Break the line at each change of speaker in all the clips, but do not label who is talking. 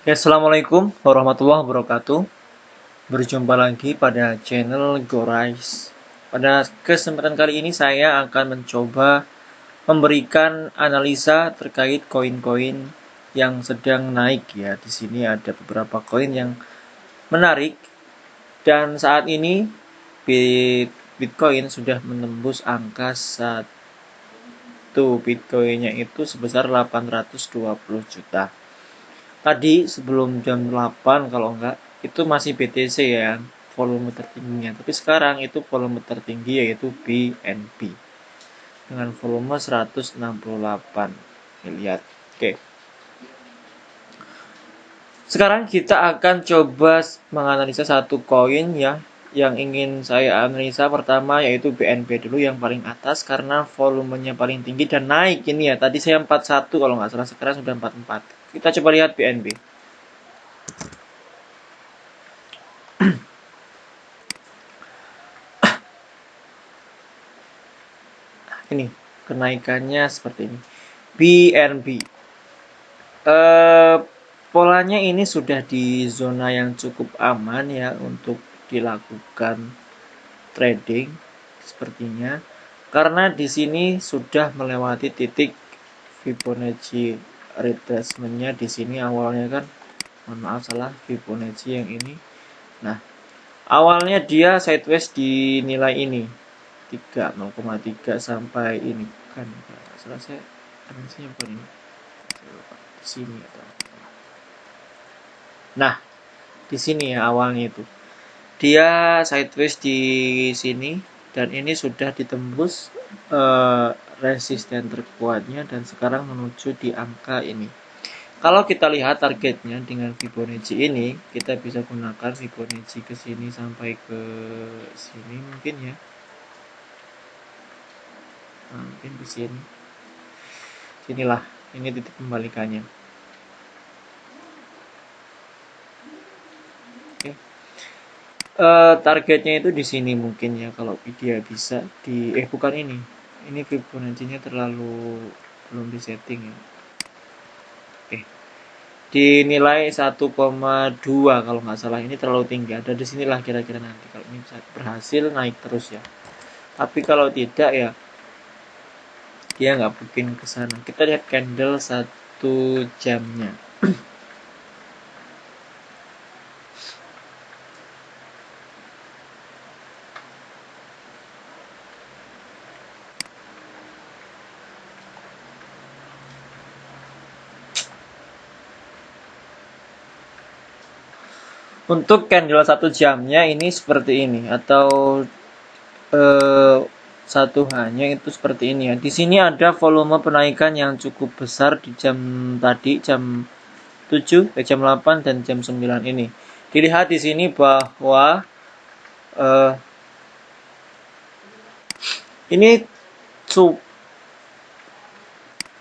Oke, Assalamualaikum warahmatullahi wabarakatuh. Berjumpa lagi pada channel GoRise. Pada kesempatan kali ini saya akan mencoba memberikan analisa terkait koin-koin yang sedang naik ya. Di sini ada beberapa koin yang menarik dan saat ini Bitcoin sudah menembus angka 1 Bitcoinnya itu sebesar 820 juta. Tadi sebelum jam 8 kalau enggak itu masih BTC ya, volume tertingginya. Tapi sekarang itu volume tertinggi yaitu BNB dengan volume 168 miliar. Oke. Sekarang kita akan coba menganalisa satu koin ya yang ingin saya analisa. Pertama yaitu BNB dulu yang paling atas karena volumenya paling tinggi dan naik ini ya. Tadi saya 41 kalau nggak salah, sekarang sudah 44. Kita coba lihat BNB. Ini kenaikannya seperti ini. BNB. Eh, polanya ini sudah di zona yang cukup aman ya untuk dilakukan trading sepertinya. Karena di sini sudah melewati titik Fibonacci retracement-nya di sini awalnya kan. Mohon maaf salah, Fibonacci yang ini. Nah, awalnya dia sideways di nilai ini. 0,3 sampai ini kan salah saya dimensinya bukan ini di sini atau nah di sini ya awalnya itu dia sideways di sini dan ini sudah ditembus resisten terkuatnya dan sekarang menuju di angka ini. Kalau kita lihat targetnya dengan Fibonacci ini, kita bisa gunakan Fibonacci ke sini sampai ke sini mungkin ya. Nah, mungkin di sini. Sinilah, ini titik kembalikannya. Oke. Targetnya itu di sini mungkin ya kalau dia bisa di bukan ini. Ini Fibonacci-nya terlalu belum disetting ya. Oke. Dinilai 1,2 kalau nggak salah, ini terlalu tinggi. Ada di sinilah kira-kira nanti kalau ini bisa berhasil naik terus ya. Tapi kalau tidak ya dia nggak mungkin ke sana. Kita lihat candle 1 jamnya. Untuk candle 1 jamnya ini seperti ini atau eh, satu hanya itu seperti ini ya. Di sini ada volume penaikan yang cukup besar di jam tadi jam 7, jam 8 dan jam 9 ini. Dilihat di sini bahwa eh, ini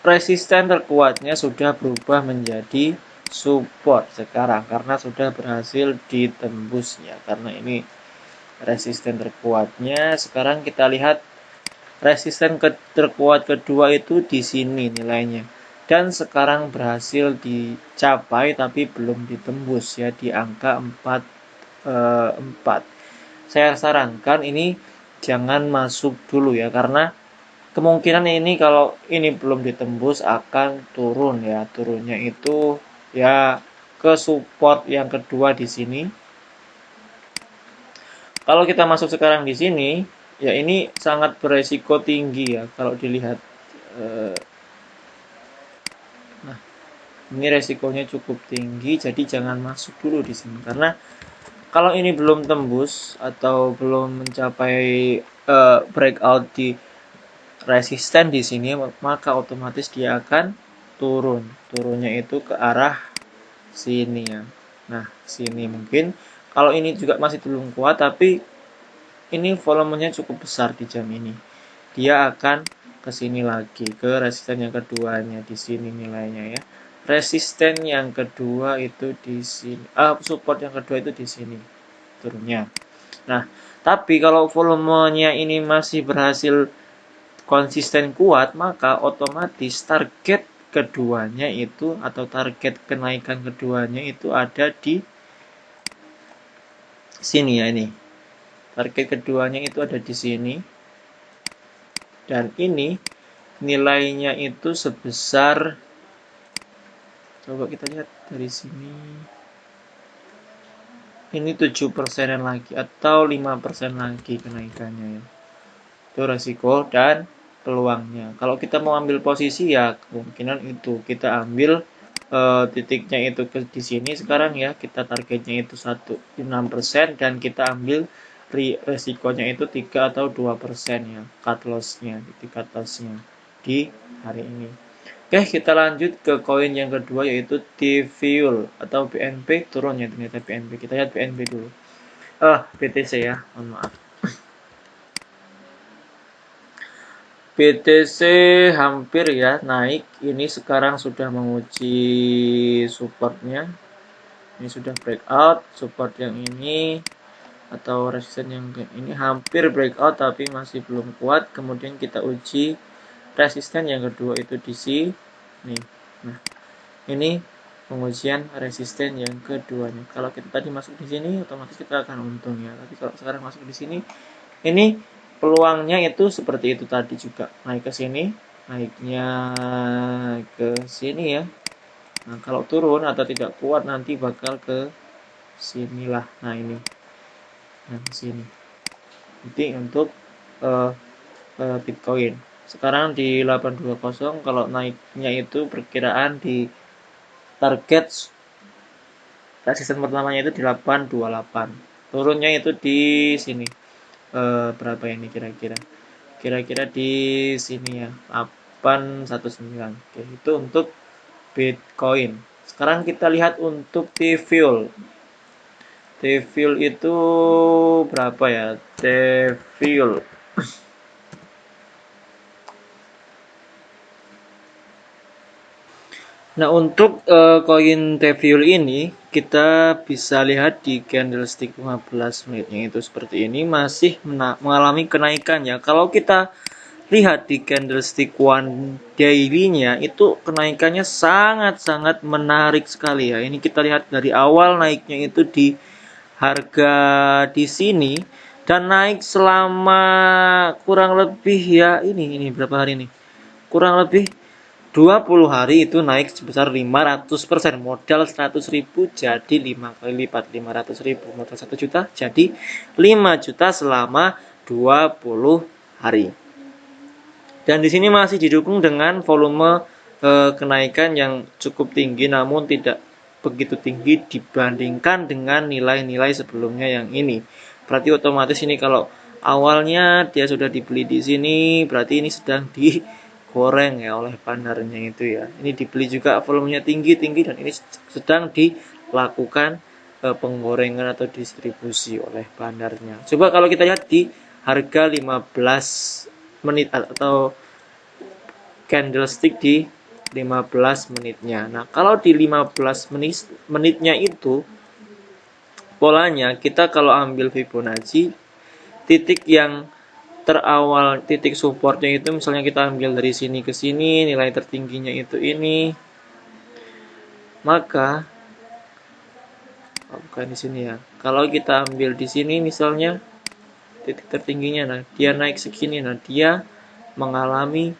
resisten terkuatnya sudah berubah menjadi support sekarang karena sudah berhasil ditembus ya. Karena ini resisten terkuatnya. Sekarang kita lihat resisten terkuat kedua itu di sini nilainya. Dan sekarang berhasil dicapai tapi belum ditembus ya di angka 4. Saya sarankan ini jangan masuk dulu ya karena kemungkinan ini kalau ini belum ditembus akan turun ya. Turunnya itu ya ke support yang kedua di sini. Kalau kita masuk sekarang di sini, ya ini sangat beresiko tinggi ya kalau dilihat. Nah, ini resikonya cukup tinggi, jadi jangan masuk dulu di sini karena kalau ini belum tembus atau belum mencapai breakout di resisten di sini, maka otomatis dia akan turun. Turunnya itu ke arah sini ya. Nah, sini mungkin kalau ini juga masih belum kuat tapi ini volumenya cukup besar di jam ini. Dia akan ke sini lagi ke resisten yang keduanya di sini nilainya ya. Resisten yang kedua itu di sini. Support yang kedua itu di sini turunnya. Nah, tapi kalau volumenya ini masih berhasil konsisten kuat, maka otomatis target keduanya itu atau target kenaikan keduanya itu ada di sini ya, ini. Target keduanya itu ada di sini. Dan ini nilainya itu sebesar, coba kita lihat dari sini. Ini 7% lagi atau 5% lagi kenaikannya ya. Itu resiko dan peluangnya. Kalau kita mau ambil posisi ya kemungkinan itu kita ambil titiknya itu di sini sekarang ya, kita targetnya itu 6% dan kita ambil resikonya itu 3 atau 2% ya, cut loss-nya, cut loss-nya di hari ini. Oke, kita lanjut ke koin yang kedua yaitu T-Fuel atau BNB. Turun ya ternyata BNB. Kita lihat BNB dulu. BTC ya, mohon maaf. BTC hampir ya naik. Ini sekarang sudah menguji supportnya. Ini sudah breakout, support yang ini atau resisten yang ini hampir breakout tapi masih belum kuat. Kemudian kita uji resisten yang kedua itu di sini. Nah, ini pengujian resisten yang keduanya. Kalau kita tadi masuk di sini otomatis kita akan untung ya. Tapi kalau sekarang masuk di sini, ini peluangnya itu seperti itu tadi juga. Naik ke sini, naiknya ke sini ya. Nah, kalau turun atau tidak kuat nanti bakal ke sinilah. Nah, ini. Nah, ke sini. Jadi untuk Bitcoin. Sekarang di 820, kalau naiknya itu perkiraan di target resisten pertamanya itu di 828. Turunnya itu di sini. Berapa ini kira-kira? Kira-kira di sini ya, 819. Oke, itu untuk Bitcoin. Sekarang kita lihat untuk T-Fuel. T-Fuel itu berapa ya? T-Fuel. Nah, untuk koin T-Fuel ini kita bisa lihat di candlestick 15 menitnya itu seperti ini, masih mengalami kenaikan ya. Kalau kita lihat di candlestick one daily-nya itu kenaikannya sangat-sangat menarik sekali ya. Ini kita lihat dari awal naiknya itu di harga di sini dan naik selama kurang lebih ya ini berapa hari ini? Kurang lebih 20 hari itu naik sebesar 500%. Modal 100.000 jadi 5 kali lipat. 500.000 modal 1 juta jadi 5 juta selama 20 hari. Dan di sini masih didukung dengan volume kenaikan yang cukup tinggi, namun tidak begitu tinggi dibandingkan dengan nilai-nilai sebelumnya yang ini. Berarti otomatis ini kalau awalnya dia sudah dibeli di sini, berarti ini sedang digoreng ya oleh bandarnya itu ya. Ini dibeli juga volumenya tinggi dan ini sedang dilakukan penggorengan atau distribusi oleh bandarnya. Coba kalau kita lihat di harga 15 menit atau candlestick di 15 menitnya. Nah, kalau di 15 menitnya itu polanya kita kalau ambil Fibonacci, titik yang terawal, titik supportnya itu misalnya kita ambil dari sini ke sini, nilai tertingginya itu ini, maka bukan di sini ya. Kalau kita ambil di sini misalnya titik tertingginya, nah dia naik segini, nah dia mengalami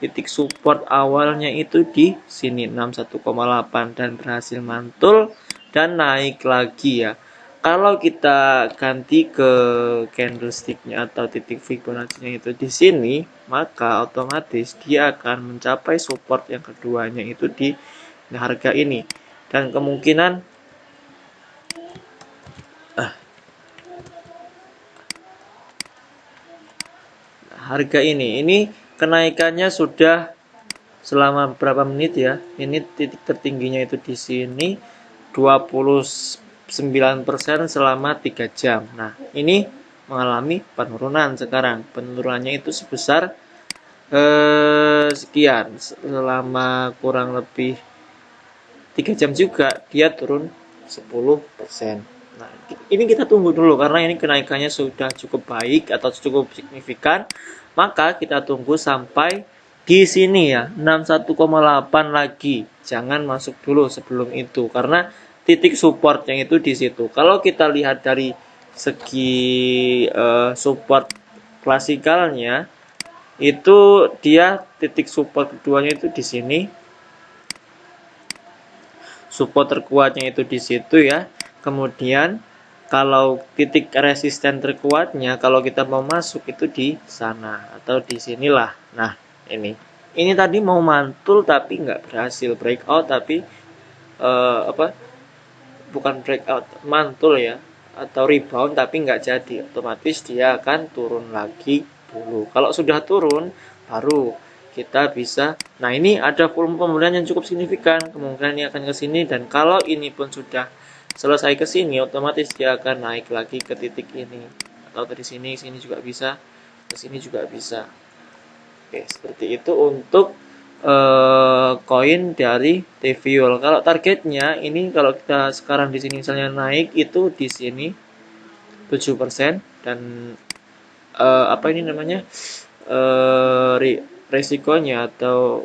titik support awalnya itu di sini 61,8 dan berhasil mantul dan naik lagi ya. Kalau kita ganti ke candlesticknya atau titik Fibonacci-nya itu di sini, maka otomatis dia akan mencapai support yang keduanya itu di harga ini. Dan kemungkinan harga ini kenaikannya sudah selama berapa menit ya. Ini titik tertingginya itu di sini 29% selama 3 jam. Nah, ini mengalami penurunan sekarang. Penurunannya itu sebesar sekian selama kurang lebih 3 jam juga dia turun 10%. Nah, ini kita tunggu dulu karena ini kenaikannya sudah cukup baik atau cukup signifikan. Maka kita tunggu sampai Di sini ya 61,8 lagi. Jangan masuk dulu sebelum itu karena titik supportnya itu di situ. Kalau kita lihat dari segi support klasikalnya itu dia titik support keduanya itu di sini. Support terkuatnya itu di situ ya. Kemudian kalau titik resisten terkuatnya kalau kita mau masuk itu di sana atau di sinilah. Nah, ini tadi mau mantul tapi nggak berhasil breakout tapi apa bukan breakout mantul ya atau rebound tapi nggak jadi, otomatis dia akan turun lagi dulu. Kalau sudah turun baru kita bisa, nah ini ada volume pembelian yang cukup signifikan, kemungkinan ini akan ke sini, dan kalau ini pun sudah selesai ke sini otomatis dia akan naik lagi ke titik ini atau dari sini juga bisa, ke sini juga bisa. Oke, seperti itu untuk koin dari TVL. Kalau targetnya ini kalau kita sekarang di sini misalnya naik itu di sini 7% dan apa ini namanya? Resikonya atau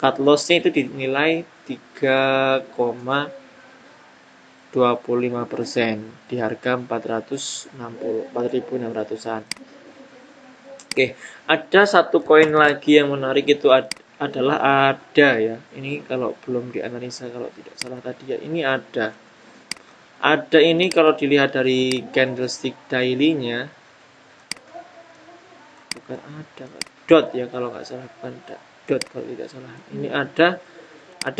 cut loss-nya itu dinilai 3,25% di harga 4.600-an. Oke, ada satu koin lagi yang menarik itu adalah ada ya. Ini kalau belum dianalisa kalau tidak salah tadi ya, ini ada. Ada ini kalau dilihat dari candlestick daily-nya, bukan ada, dot ya kalau nggak salah, bukan dot kalau tidak salah. Ini ada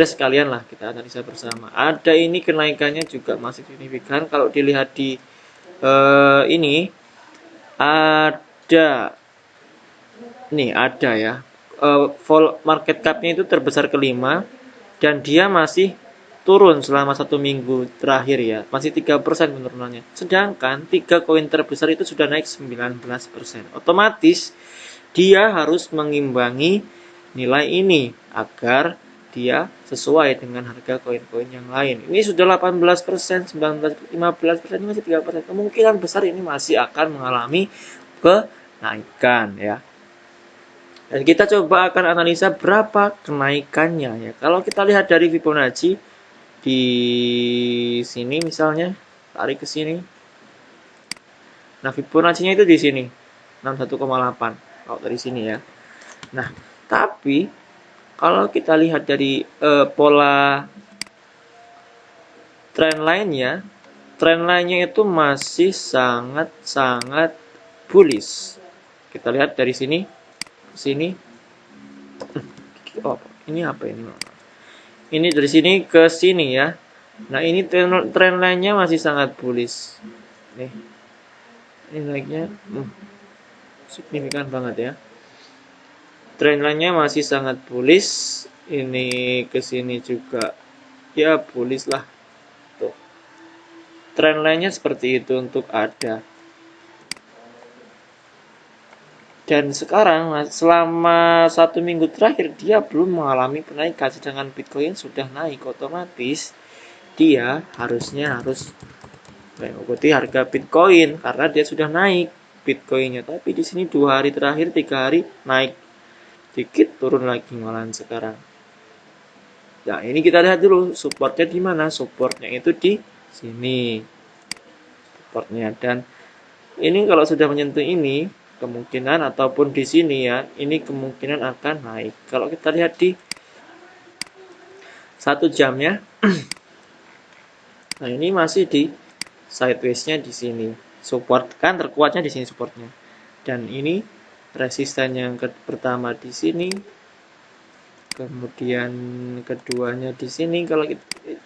sekalian lah kita analisa bersama. Ada ini kenaikannya juga masih signifikan kalau dilihat di ini ada nih ada ya, market cap-nya itu terbesar kelima dan dia masih turun selama 1 minggu terakhir ya, masih 3% penurunannya. Sedangkan 3 koin terbesar itu sudah naik 19%. Otomatis dia harus mengimbangi nilai ini agar dia sesuai dengan harga koin-koin yang lain. Ini sudah 18%, 19%, 15%, ini masih 3%. Kemungkinan besar ini masih akan mengalami kenaikan ya. Dan kita coba akan analisa berapa kenaikannya ya. Kalau kita lihat dari Fibonacci di sini misalnya, tarik ke sini. Nah, Fibonacci-nya itu di sini 61,8 kalau dari sini ya. Nah, tapi kalau kita lihat dari pola tren lainnya itu masih sangat bullish. Kita lihat dari sini sini. Oh, ini apa ini? Ini dari sini ke sini ya. Nah, ini tren lainnya masih sangat bullish. Nih. Ini naiknya signifikan banget ya. Tren lainnya masih sangat bullish. Ini ke sini juga ya bullish lah. Tuh. Tren lainnya seperti itu untuk ada. Dan sekarang selama 1 minggu terakhir dia belum mengalami kenaikan, sedangkan Bitcoin sudah naik, otomatis dia harus mengikuti harga Bitcoin karena dia sudah naik Bitcoinnya. Tapi di sini 2 hari terakhir, 3 hari naik dikit, turun lagi malahan sekarang. Nah, ini kita lihat dulu supportnya di mana. Supportnya itu di sini supportnya, dan ini kalau sudah menyentuh ini kemungkinan, ataupun di sini ya, ini kemungkinan akan naik. Kalau kita lihat di 1 jamnya nah ini masih di sideways-nya di sini. Support kan terkuatnya di sini supportnya. Dan ini resisten yang pertama di sini. Kemudian keduanya di sini kalau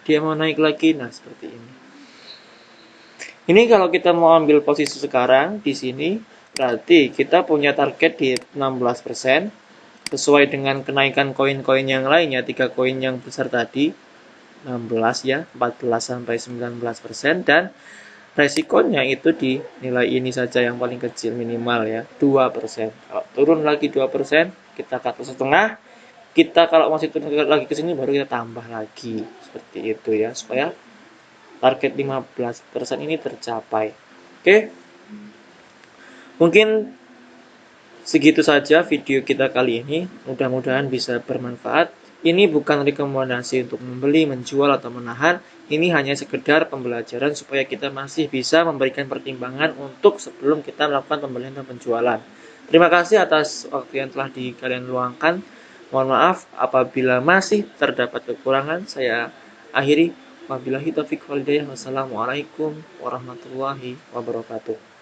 dia mau naik lagi, nah seperti ini. Ini kalau kita mau ambil posisi sekarang di sini, berarti kita punya target di 16%, sesuai dengan kenaikan koin-koin yang lainnya, 3 koin yang besar tadi, 16 ya, 14 sampai 19%, dan resikonya itu di nilai ini saja yang paling kecil, minimal ya, 2%. Kalau turun lagi 2%, kita cut setengah. Kita kalau masih turun lagi ke sini baru kita tambah lagi. Seperti itu ya, supaya target 15% ini tercapai. Oke. Mungkin Segitu saja video kita kali ini, mudah-mudahan bisa bermanfaat. Ini bukan rekomendasi untuk membeli, menjual, atau menahan. Ini hanya sekedar pembelajaran supaya kita masih bisa memberikan pertimbangan untuk sebelum kita melakukan pembelian dan penjualan. Terima kasih atas waktu yang telah kalian luangkan. Mohon maaf apabila masih terdapat kekurangan. Saya akhiri. Wabillahi taufiq wal hidayah. Wassalamualaikum warahmatullahi wabarakatuh.